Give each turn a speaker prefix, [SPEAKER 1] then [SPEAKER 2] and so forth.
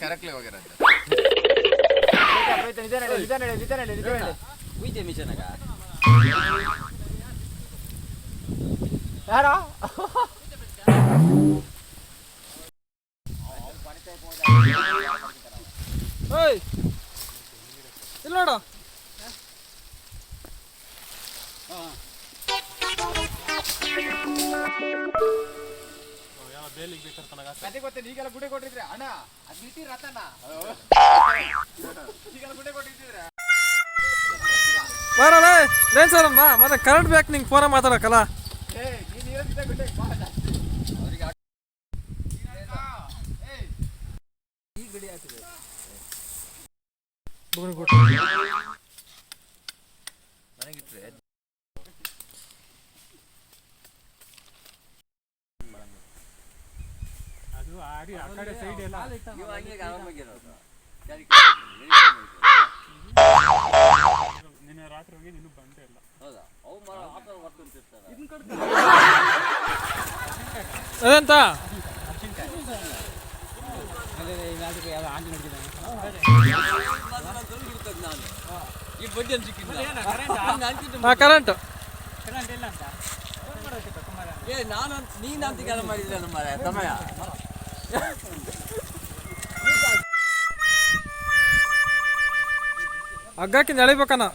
[SPEAKER 1] correctly ಹೋಗಿರೋದು
[SPEAKER 2] ಉಯ್ತೆ ಮಿಷನಾಗ
[SPEAKER 3] ಯಾರೋ ಓಯ್ ಇಲ್ಲ ನೋಡು
[SPEAKER 1] ಕತೆ ಗೊತ್ತೇನೆ ಈಗೆಲ್ಲ ಗುಡೆ ಕೊಟ್ಟಿದ್ರೆ ಅಣ್ಣ ಅದು ಬಿಟ್ಟಿ ರತನ ಈಗೆಲ್ಲ ಗುಡೆ ಕೊಟ್ಟಿದ್ರೆ
[SPEAKER 3] ಬರಲ್ಲ ಲೇನ್ ಸರ್ ಬಾ ಮತ್ತೆ ಕರೆಂಟ್ ಬೇಕು ನಿಂಗೆ ಫೋನ ಮಾತಾಡೋಕ್ಕಲ್ಲ
[SPEAKER 1] ಏ ನೀನು ಇರೋದಿದ್ದ ಗುಡ್ಡೆ ಬಾ ಅವರಿಗೆ ಈ ಗಡಿ ಹಾಕಿದೆ ನನಗಿಟ್ರೆ
[SPEAKER 3] ಅದು ಆಡಿ ಆ ಕಡೆ ಸೈಡ್ ಎಲ್ಲ
[SPEAKER 2] ನೀವು ಹಂಗೆ ಆರಾಮಾಗಿರೋದು
[SPEAKER 3] ನಿನ್ನೆ ರಾತ್ರಿ ಹೋಗಿ ನೀನು ಬಂದೇ ಇಲ್ಲ
[SPEAKER 2] ಹೌದಾ ಅವು ಮರ ಆತರ ಬರ್ತಿರ್ತಾರೆ
[SPEAKER 3] ಅದಂತ
[SPEAKER 2] ನಾನು ಈ ಬಡ್ಡಿ ಅಂತ ಸಿಕ್ಕಿದ್ದ
[SPEAKER 3] ಕರೆಂಟ್
[SPEAKER 2] ಇಲ್ಲ ಅಂತ ಏ ನಾನು ನೀನು ಅಂತ ಕೆಲಸ ಮಾಡಿದ್ರೆ ನಮ್ಮ ಸಮಯ
[SPEAKER 3] ಹಗ್ಗಕ್ಕಿಂದ ಎಳಿಬೇಕನ್ನ